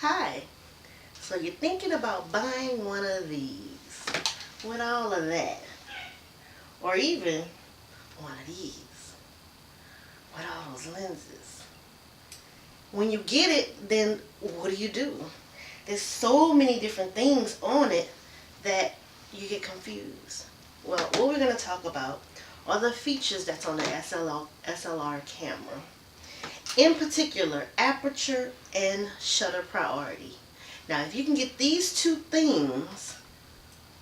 Hi. So you're thinking about buying one of these with all of that, or even one of these with all those lenses. When you get it, then what do? There's so many different things on it that you get confused. Well, what we're going to talk about are the features that's on the SLR camera. In particular, aperture and shutter priority. Now, if you can get these two things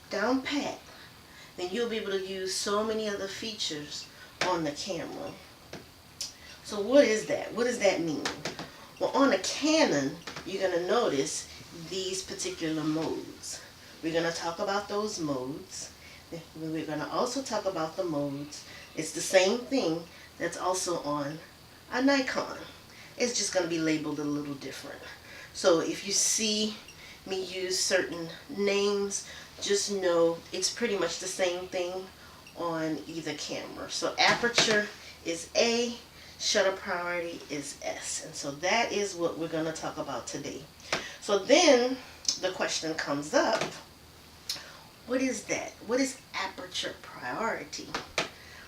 down pat, then you'll be able to use so many other features on the camera. So what is that? What does that mean? Well, on a Canon, you're going to notice these particular modes. We're going to talk about those modes. We're going to also talk about the modes. It's the same thing that's also on a Nikon. It's just going to be labeled a little different. So if you see me use certain names, just know it's pretty much the same thing on either camera. So aperture is A, shutter priority is S. And so that is what we're going to talk about today. So then the question comes up, what is that? What is aperture priority?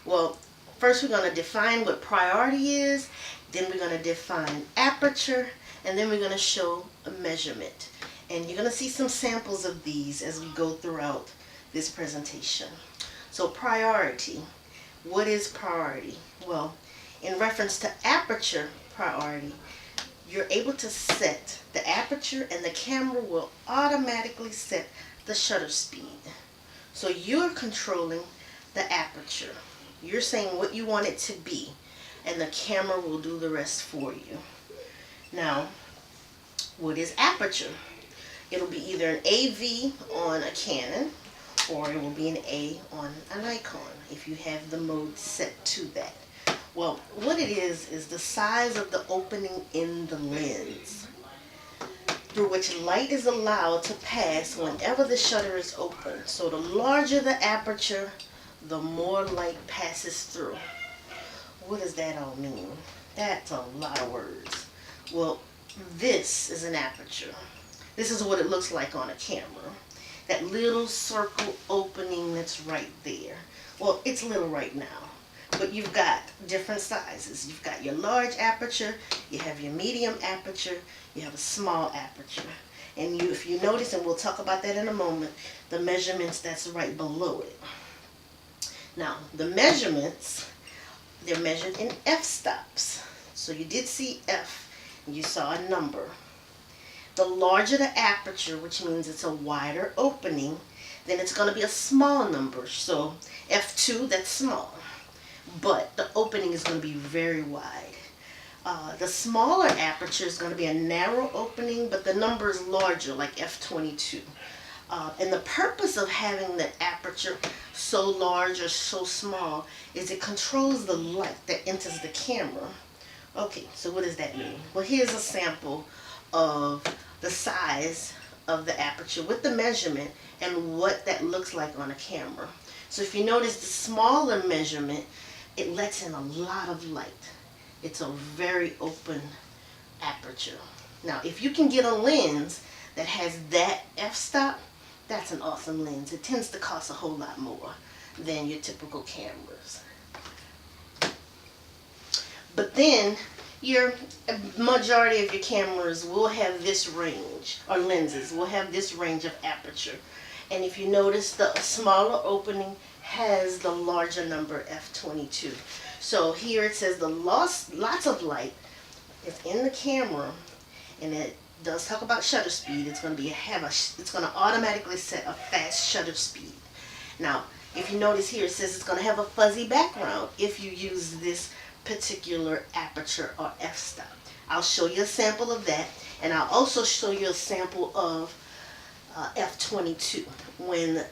Well, first we're going to define what priority is, then we're going to define aperture, and then we're going to show a measurement. And you're going to see some samples of these as we go throughout this presentation. So priority. What is priority? Well, in reference to aperture priority, you're able to set the aperture and the camera will automatically set the shutter speed. So you're controlling the aperture. You're saying what you want it to be, and the camera will do the rest for you. Now, what is aperture? It'll be either an AV on a Canon, or it will be an A on a Nikon if you have the mode set to that. Well, what it is the size of the opening in the lens through which light is allowed to pass whenever the shutter is open. So the larger the aperture, the more light passes through. What does that all mean? That's a lot of words. Well, this is an aperture. This is what it looks like on a camera. That little circle opening that's right there. Well, it's little right now, but you've got different sizes. You've got your large aperture, you have your medium aperture, you have a small aperture. And if you notice, and we'll talk about that in a moment, the measurements that's right below it. Now, the measurements, they're measured in f-stops. So you did see F, and you saw a number. The larger the aperture, which means it's a wider opening, then it's going to be a small number. So f2, that's small. But the opening is going to be very wide. The smaller aperture is going to be a narrow opening, but the number is larger, like f22. And the purpose of having the aperture so large or so small is it controls the light that enters the camera. Okay, so what does that mean? Well, here's a sample of the size of the aperture with the measurement and what that looks like on a camera. So if you notice the smaller measurement, it lets in a lot of light. It's a very open aperture. Now, if you can get a lens that has that f-stop, that's an awesome lens. It tends to cost a whole lot more than your typical cameras. But then, your majority of your cameras will have this range, or lenses will have this range of aperture. And if you notice, the smaller opening has the larger number f22. So here it says lots of light is in the camera, and it does talk about shutter speed. It's going to it's going to automatically set a fast shutter speed. Now, if you notice here, it says it's going to have a fuzzy background if you use this particular aperture or f-stop. I'll show you a sample of that, and I'll also show you a sample of f22 when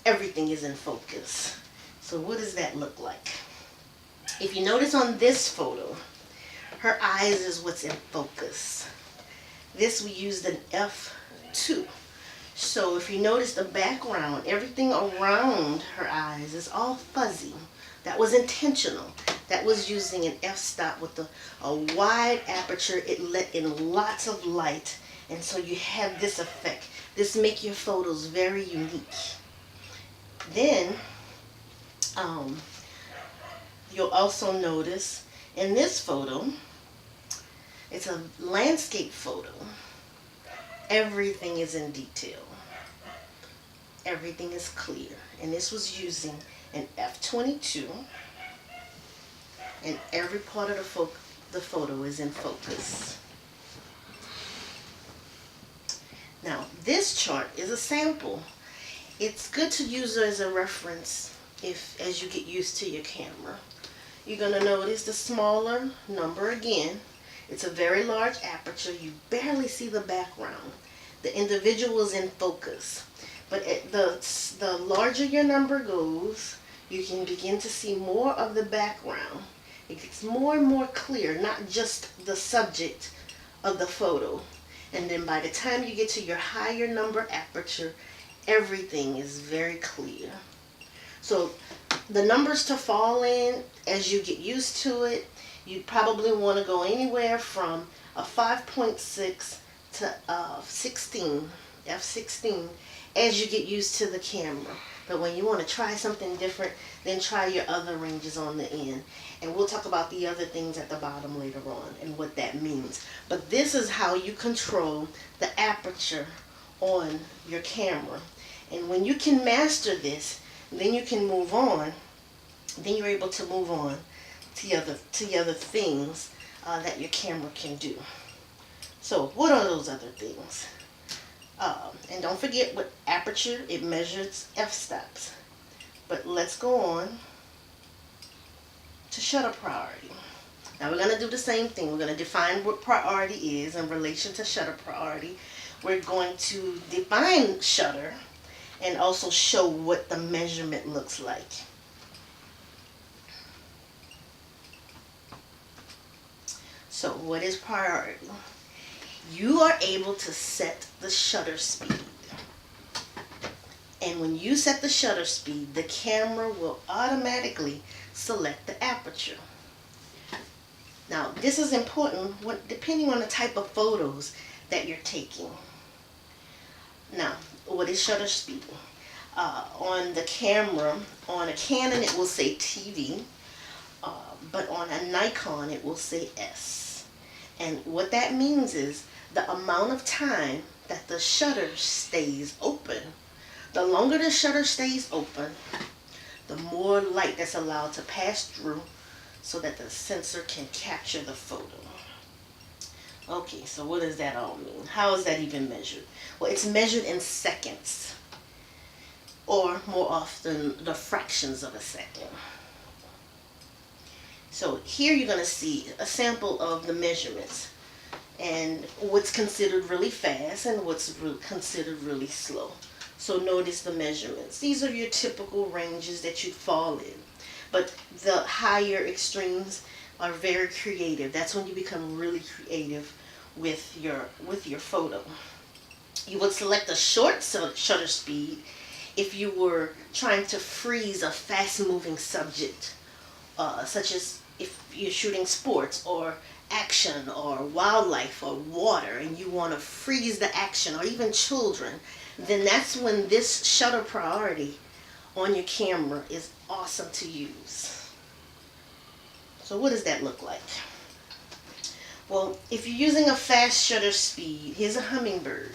everything is in focus. So what does that look like? If you notice on this photo, her eyes is what's in focus. This we used an f2. So if you notice the background, everything around her eyes is all fuzzy. That was intentional. That was using an f-stop with a wide aperture. It let in lots of light And so you have this effect. This makes your photos very unique. Then you'll also notice in this photo, it's a landscape photo. Everything is in detail. Everything is clear. And this was using an f/22, and every part of the photo is in focus. Now, this chart is a sample. It's good to use it as a reference as you get used to your camera. You're going to notice the smaller number again. It's a very large aperture. You barely see the background. The individual is in focus. But the larger your number goes, you can begin to see more of the background. It gets more and more clear, not just the subject of the photo. And then by the time you get to your higher number aperture, everything is very clear. So the numbers to fall in, as you get used to it, you probably want to go anywhere from a 5.6 to 16, f/16, as you get used to the camera. But when you want to try something different, then try your other ranges on the end. And we'll talk about the other things at the bottom later on and what that means. But this is how you control the aperture on your camera. And when you can master this, then you can move on. Then you're able to move on to the other things that your camera can do. So what are those other things? And don't forget, with aperture, it measures f-stops. But let's go on to shutter priority. Now we're going to do the same thing. We're going to define what priority is in relation to shutter priority. We're going to define shutter and also show what the measurement looks like. So what is priority? You are able to set the shutter speed. And when you set the shutter speed, the camera will automatically select the aperture. Now, this is important depending on the type of photos that you're taking. Now, what is shutter speed? On the camera, on a Canon it will say TV, but on a Nikon it will say S. And what that means is the amount of time that the shutter stays open. The longer the shutter stays open, the more light that's allowed to pass through so that the sensor can capture the photo. Okay, so what does that all mean? How is that even measured? Well, it's measured in seconds, or more often, the fractions of a second. So here you're going to see a sample of the measurements and what's considered really fast and what's considered really slow. So notice the measurements. These are your typical ranges that you'd fall in. But the higher extremes are very creative. That's when you become really creative with your photo. You would select a short shutter speed if you were trying to freeze a fast-moving subject, such as if you're shooting sports or action or wildlife or water, and you want to freeze the action, or even children, then that's when this shutter priority on your camera is awesome to use. So what does that look like? Well, if you're using a fast shutter speed, here's a hummingbird.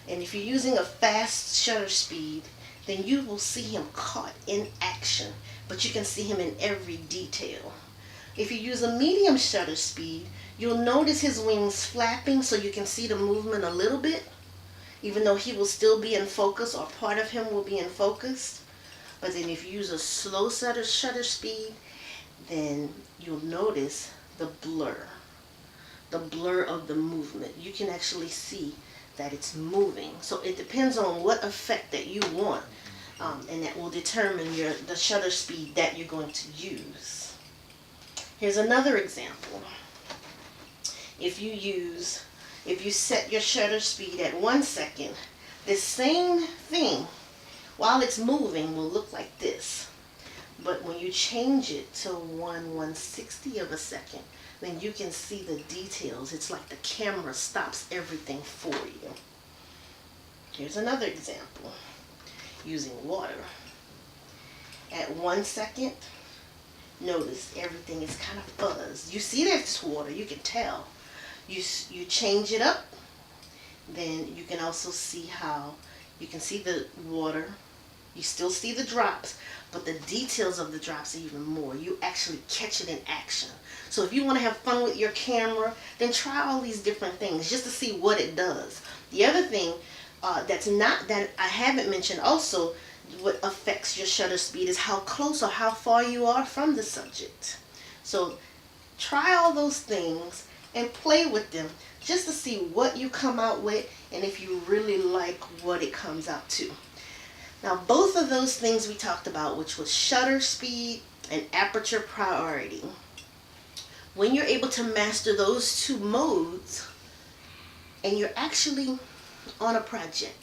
And if you're using a fast shutter speed, then you will see him caught in action, but you can see him in every detail. If you use a medium shutter speed, you'll notice his wings flapping so you can see the movement a little bit, even though he will still be in focus, or part of him will be in focus. But then if you use a slow shutter speed, then you'll notice the blur of the movement. You can actually see that it's moving. So it depends on what effect that you want, and that will determine the shutter speed that you're going to use. Here's another example. If you set your shutter speed at 1 second, this same thing, while it's moving, will look like this. But when you change it to 1/160 of a second, then you can see the details. It's like the camera stops everything for you. Here's another example using water. At 1 second, notice everything is kind of fuzzed. You see that's water, you can tell. You change it up, then you can also see how you can see the water. You still see the drops, but the details of the drops are even more. You actually catch it in action. So if you want to have fun with your camera, then try all these different things just to see what it does. The other thing that I haven't mentioned also, what affects your shutter speed is how close or how far you are from the subject. So try all those things and play with them just to see what you come out with and if you really like what it comes out to. Now, both of those things we talked about, which was shutter speed and aperture priority, when you're able to master those two modes and you're actually on a project,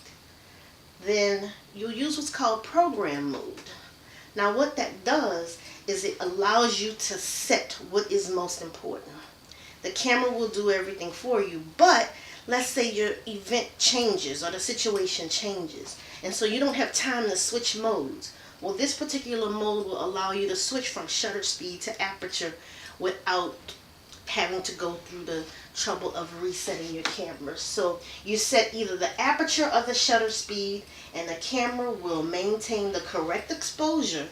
then you'll use what's called program mode. Now, what that does is it allows you to set what is most important. The camera will do everything for you, but let's say your event changes or the situation changes, and so you don't have time to switch modes. Well, this particular mode will allow you to switch from shutter speed to aperture without having to go through the trouble of resetting your camera. So you set either the aperture or the shutter speed, and the camera will maintain the correct exposure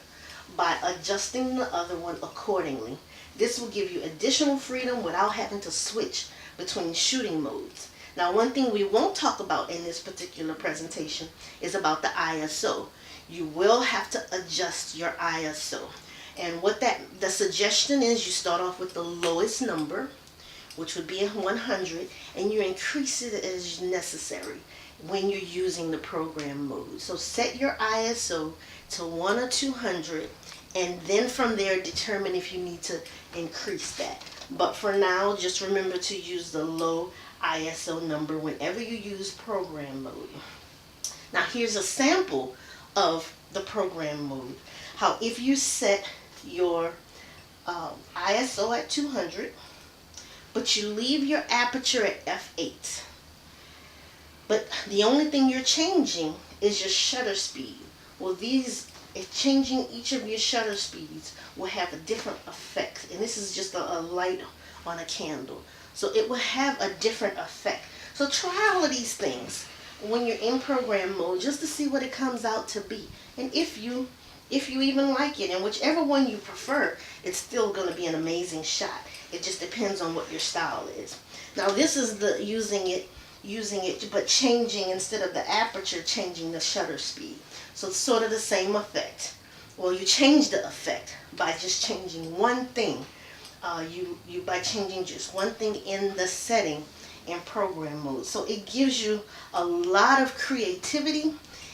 by adjusting the other one accordingly. This will give you additional freedom without having to switch between shooting modes. Now, one thing we won't talk about in this particular presentation is about the ISO. You will have to adjust your ISO. And what the suggestion is, you start off with the lowest number, which would be 100, and you increase it as necessary when you're using the program mode. So set your ISO to 1 or 200, and then from there determine if you need to increase that. But for now, just remember to use the low ISO number whenever you use program mode. Now, here's a sample of the program mode. How if you set your ISO at 200, but you leave your aperture at f8, but the only thing you're changing is your shutter speed. Well, changing each of your shutter speeds will have a different effect, and this is just a light on a candle, so it will have a different effect. So try all of these things when you're in program mode just to see what it comes out to be, and if you even like it, and whichever one you prefer, it's still going to be an amazing shot. It just depends on what your style is. Now, this is the using it, but changing, instead of the aperture, changing the shutter speed. So it's sort of the same effect. Well, you change the effect by just changing one thing. By changing just one thing in the setting in program mode. So it gives you a lot of creativity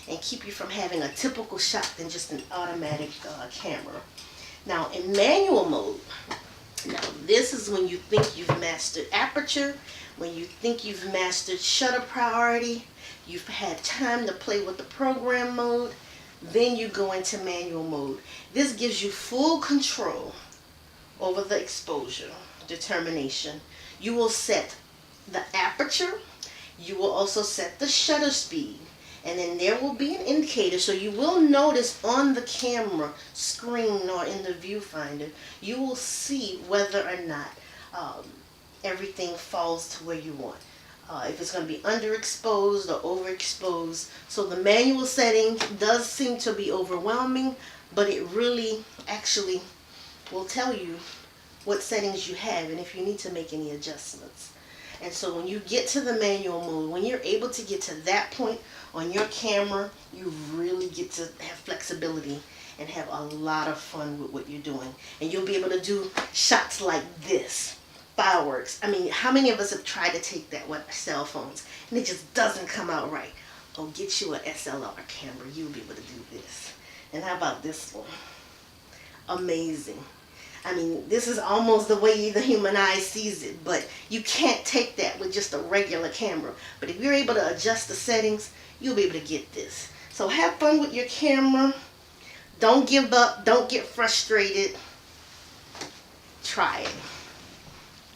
and keep you from having a typical shot than just an automatic camera. Now, in manual mode, now this is when you think you've mastered aperture, when you think you've mastered shutter priority, you've had time to play with the program mode, then you go into manual mode. This gives you full control over the exposure determination. You will set the aperture, you will also set the shutter speed, and then there will be an indicator, so you will notice on the camera screen or in the viewfinder, you will see whether or not everything falls to where you want. If it's going to be underexposed or overexposed. So the manual setting does seem to be overwhelming, but it really actually will tell you what settings you have and if you need to make any adjustments. And so when you get to the manual mode, when you're able to get to that point on your camera, you really get to have flexibility and have a lot of fun with what you're doing. And you'll be able to do shots like this. Fireworks. I mean, how many of us have tried to take that with cell phones and it just doesn't come out right? Oh, get you a DSLR camera. You'll be able to do this. And how about this one? Amazing. I mean, this is almost the way the human eye sees it, but you can't take that with just a regular camera. But if you're able to adjust the settings, you'll be able to get this. So have fun with your camera. Don't give up. Don't get frustrated. Try it.